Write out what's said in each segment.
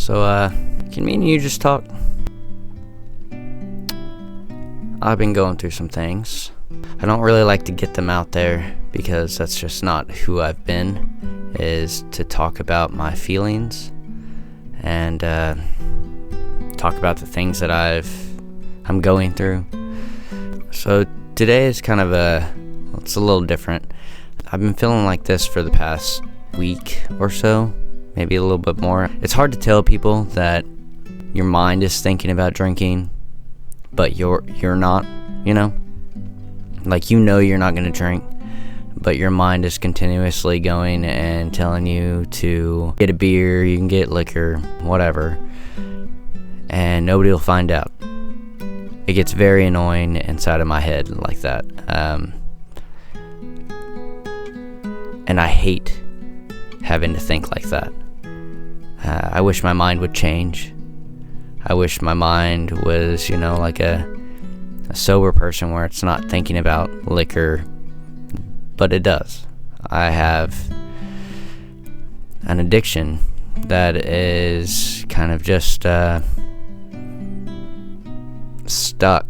So, can me and you just talk? I've been going through some things. I don't really like to get them out there because that's just not who I've been, is to talk about my feelings and talk about the things that I'm going through. So today is kind of it's a little different. I've been feeling like this for the past week or so, maybe a little bit more. It's hard to tell people that your mind is thinking about drinking, but you're not, like, you're not going to drink, but your mind is continuously going and telling you to get a beer, you can get liquor, whatever, and nobody will find out. It gets very annoying inside of my head like that. And I hate having to think like that. I wish my mind would change. I wish my mind was, like a sober person where it's not thinking about liquor, but it does. I have an addiction that is kind of just stuck.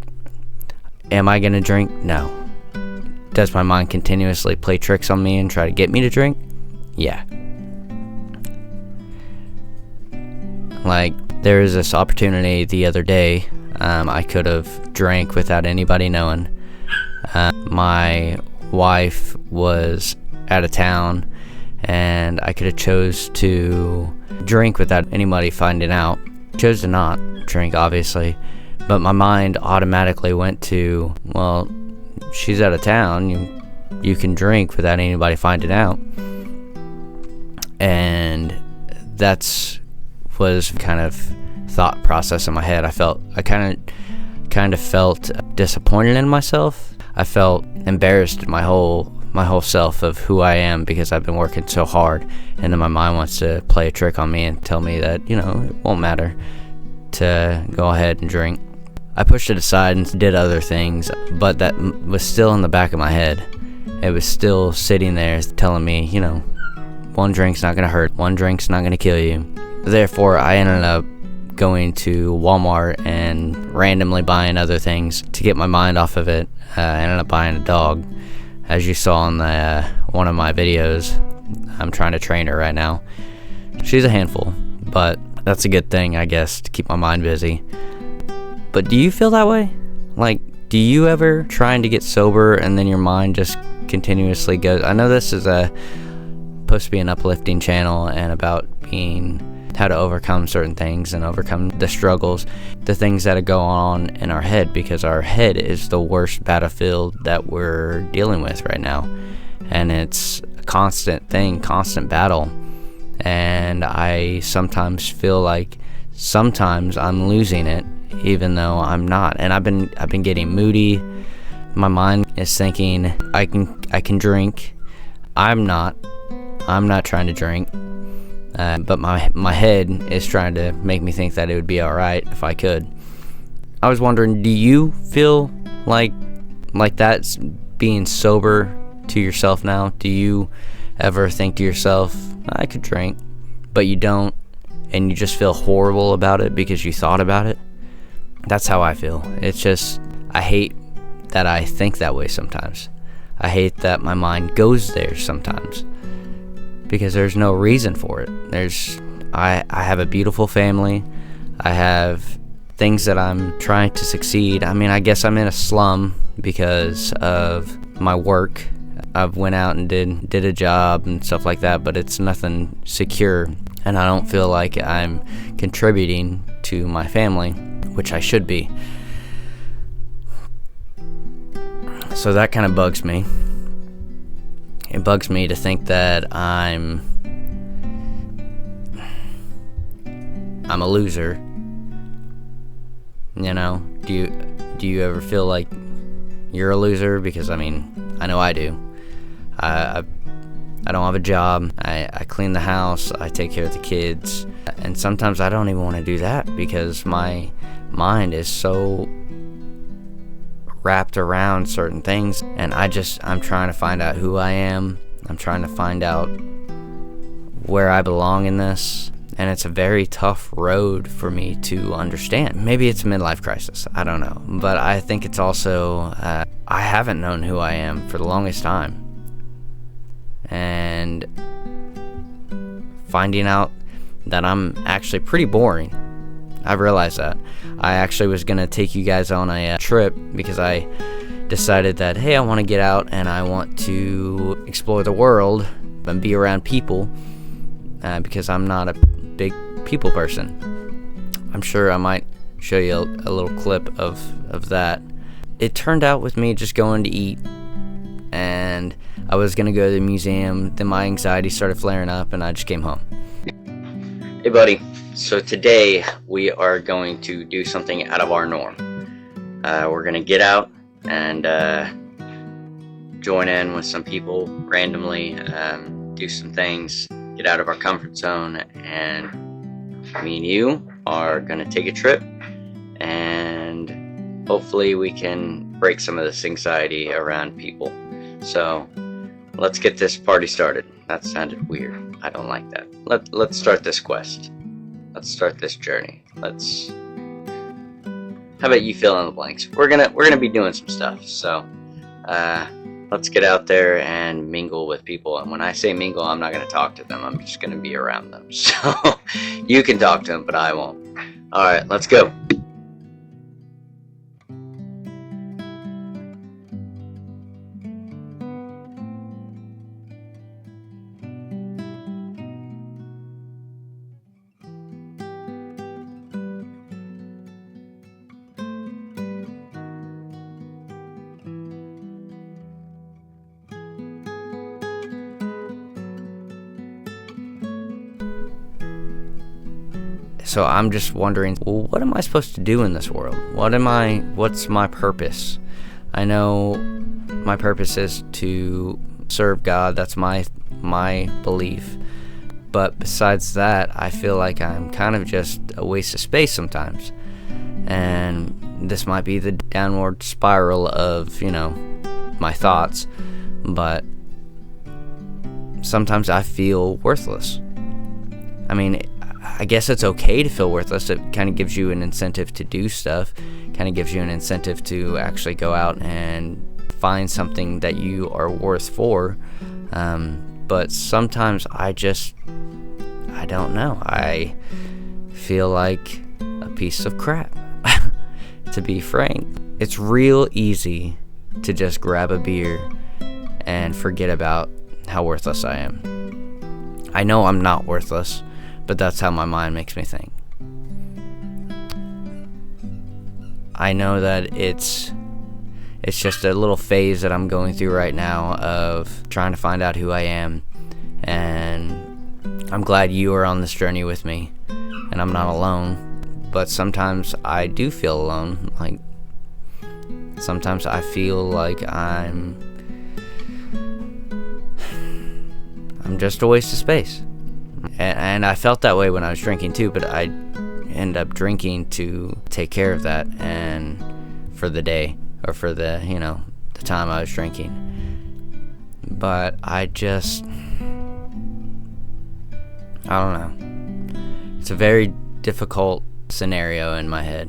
Am I gonna drink? No. Does my mind continuously play tricks on me and try to get me to drink? Yeah. Like, there was this opportunity the other day. I could have drank without anybody knowing. My wife was out of town, and I could have chose to drink without anybody finding out. Chose to not drink, obviously, but my mind automatically went to, well, she's out of town, you can drink without anybody finding out. And that's was kind of thought process in my head. I kind of felt disappointed in myself. I felt embarrassed my whole self of who I am because I've been working so hard, and then my mind wants to play a trick on me and tell me that, it won't matter to go ahead and drink. I pushed it aside and did other things, but that was still in the back of my head. It was still sitting there telling me, one drink's not gonna hurt, one drink's not gonna kill you. Therefore, I ended up going to Walmart and randomly buying other things to get my mind off of it. I ended up buying a dog, as you saw in one of my videos. I'm trying to train her right now. She's a handful, but that's a good thing, I guess, to keep my mind busy. But do you feel that way? Like, do you ever trying to get sober and then your mind just continuously goes? I know this is supposed to be an uplifting channel and about how to overcome certain things and overcome the struggles, the things that go on in our head, because our head is the worst battlefield that we're dealing with right now. And it's a constant battle. And I sometimes feel like sometimes I'm losing it, even though I'm not. And I've been getting moody. My mind is thinking I can drink. I'm not trying to drink. But my head is trying to make me think that it would be alright if I could. I was wondering, do you feel like that's being sober to yourself now? Do you ever think to yourself, I could drink, but you don't, and you just feel horrible about it because you thought about it? That's how I feel. It's just, I hate that I think that way sometimes. I hate that my mind goes there sometimes, because there's no reason for it. I have a beautiful family. I have things that I'm trying to succeed. I mean, I guess I'm in a slum because of my work. I've went out and did a job and stuff like that, but it's nothing secure, and I don't feel like I'm contributing to my family, which I should be. So that kind of bugs me. It bugs me to think that I'm a loser. Do you ever feel like you're a loser? Because I know I do. I don't have a job. I clean the house. I take care of the kids, and sometimes I don't even want to do that because my mind is so wrapped around certain things, and I'm trying to find out who I am. I'm trying to find out where I belong in this, And it's a very tough road for me to understand. Maybe it's a midlife crisis, I don't know. But I think it's also, I haven't known who I am for the longest time. And finding out that I'm actually pretty boring. I've realized that. I actually was going to take you guys on a trip because I decided that, hey, I want to get out and I want to explore the world and be around people because I'm not a big people person. I'm sure I might show you a little clip of that. It turned out with me just going to eat, and I was going to go to the museum, then my anxiety started flaring up and I just came home. Hey buddy, so today we are going to do something out of our norm. We're going to get out and join in with some people randomly, do some things, get out of our comfort zone, and me and you are going to take a trip, and hopefully we can break some of this anxiety around people. So let's get this party started. That sounded weird. I don't like that. Let's start this quest. Let's start this journey. How about you fill in the blanks? We're gonna be doing some stuff. So let's get out there and mingle with people. And when I say mingle, I'm not gonna talk to them. I'm just gonna be around them. So you can talk to them, but I won't. All right, let's go. So I'm just wondering, well, what am I supposed to do in this world? What's my purpose? I know my purpose is to serve God. That's my belief. But besides that, I feel like I'm kind of just a waste of space sometimes. And this might be the downward spiral of, my thoughts. But sometimes I feel worthless. I mean, I guess it's okay to feel worthless. It kind of gives you an incentive to do stuff, kind of gives you an incentive to actually go out and find something that you are worth for. But sometimes I don't know. I feel like a piece of crap, to be frank. It's real easy to just grab a beer and forget about how worthless I am. I know I'm not worthless, but that's how my mind makes me think. I know that it's just a little phase that I'm going through right now of trying to find out who I am, and I'm glad you are on this journey with me, and I'm not alone. But sometimes I do feel alone. Like, sometimes I feel like I'm just a waste of space. And I felt that way when I was drinking too, but I ended up drinking to take care of that and for the day, or for the time I was drinking. But I don't know. It's a very difficult scenario in my head.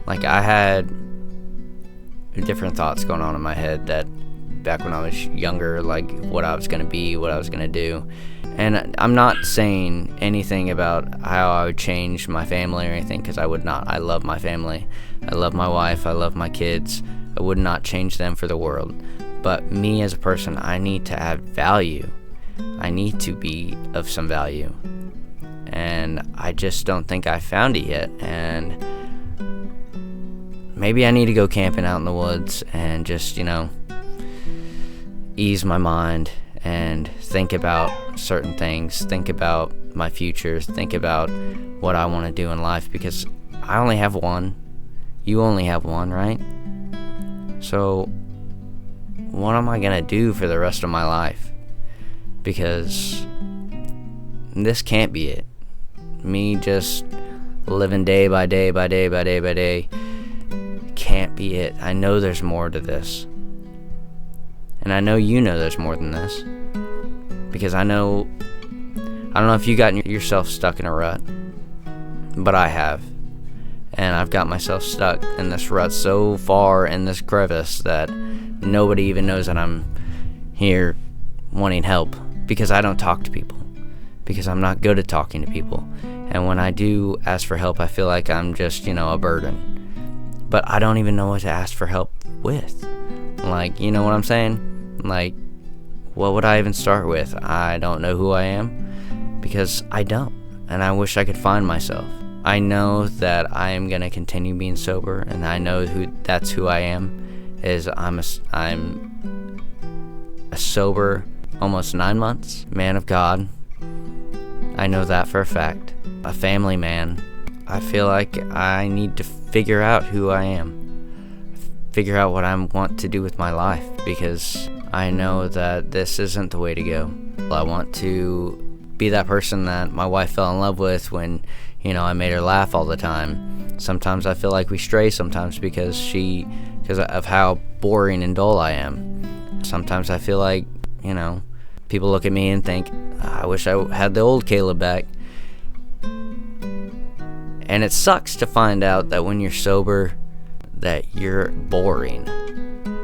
Like, I had different thoughts going on in my head that back when I was younger, like what I was going to be, what I was going to do. And I'm not saying anything about how I would change my family or anything, because I would not. I love my family. I love my wife. I love my kids. I would not change them for the world. But me as a person, I need to add value. I need to be of some value. And I just don't think I found it yet. And maybe I need to go camping out in the woods and just, ease my mind and think about certain things, think about my future, think about what I want to do in life, because I only have one. You only have one, right? So what am I going to do for the rest of my life? Because this can't be it. Me just living day by day by day by day by day can't be it. I know there's more to this. And I know there's more than this. Because I know I don't know if you got yourself stuck in a rut, but I have. And I've got myself stuck in this rut so far in this crevice that nobody even knows that I'm here wanting help, because I don't talk to people, because I'm not good at talking to people. And when I do ask for help, I feel like I'm just, a burden. But I don't even know what to ask for help with. Like, you know what I'm saying? Like, what would I even start with? I don't know who I am, because I don't. And I wish I could find myself. I know that I am going to continue being sober, and I know that's who I am. I'm a sober, almost 9 months, man of God. I know that for a fact. A family man. I feel like I need to figure out who I am. Figure out what I want to do with my life, because I know that this isn't the way to go. I want to be that person that my wife fell in love with when, I made her laugh all the time. Sometimes I feel like we stray sometimes because of how boring and dull I am. Sometimes I feel like, people look at me and think, I wish I had the old Caleb back. And it sucks to find out that when you're sober, that you're boring.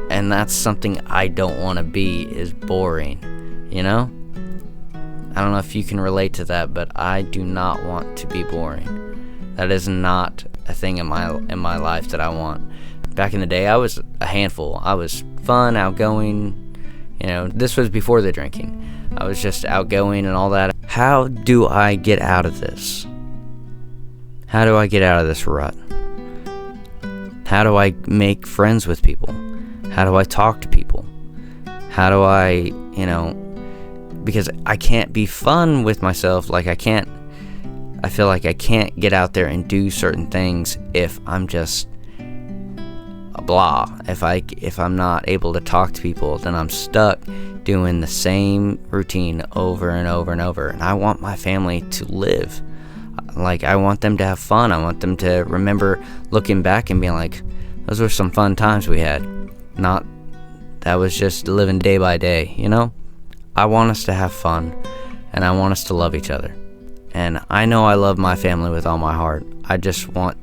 And that's something I don't want to be, is boring, I don't know if you can relate to that, but I do not want to be boring. That is not a thing in my life that I want. Back in the day, I was a handful. I was fun, outgoing. This was before the drinking. I was just outgoing and all that. How do I get out of this? How do I get out of this rut? How do I make friends with people? How do I talk to people? How do I, because I can't be fun with myself. I feel like I can't get out there and do certain things if I'm just a blah. If I'm not able to talk to people, then I'm stuck doing the same routine over and over and over. And I want my family to live. I want them to have fun. I want them to remember looking back and being like, those were some fun times we had. Not, that was just living day by day, I want us to have fun, and I want us to love each other. And I know I love my family with all my heart. I just want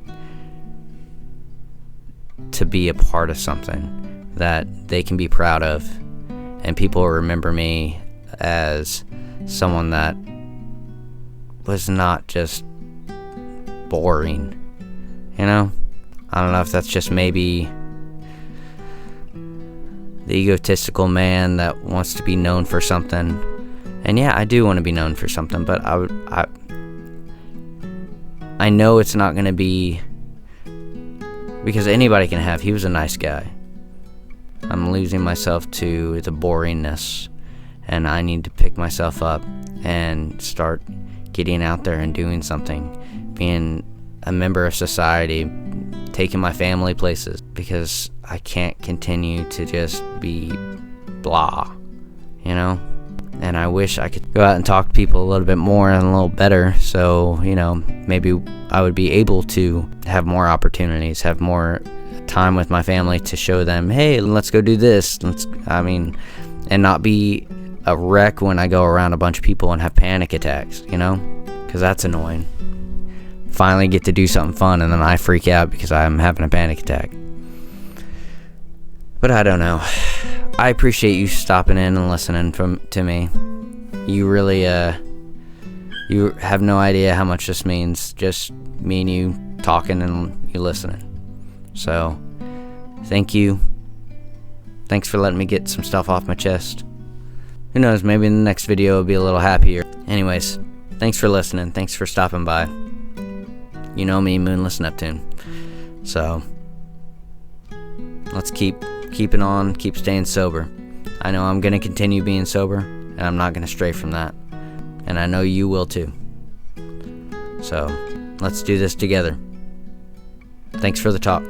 to be a part of something that they can be proud of, and people remember me as someone that was not just boring, I don't know if that's just maybe the egotistical man that wants to be known for something. And yeah, I do want to be known for something, but I know it's not going to be, because anybody can have. He was a nice guy. I'm losing myself to the boringness, and I need to pick myself up and start getting out there and doing something, being a member of society, taking my family places, because I can't continue to just be blah, and I wish I could go out and talk to people a little bit more and a little better, so maybe I would be able to have more opportunities, have more time with my family to show them, hey, let's go do this, and not be a wreck when I go around a bunch of people and have panic attacks, because that's annoying. Finally get to do something fun, and then I freak out because I'm having a panic attack. But I don't know. I appreciate you stopping in and listening to me. You really, you have no idea how much this means. Just me and you talking and you listening. So, thank you. Thanks for letting me get some stuff off my chest. Who knows, maybe in the next video will be a little happier. Anyways, thanks for listening. Thanks for stopping by. You know me, Moonless Neptune. So, let's keep on, keep staying sober. I know I'm going to continue being sober, and I'm not going to stray from that. And I know you will too. So, let's do this together. Thanks for the talk.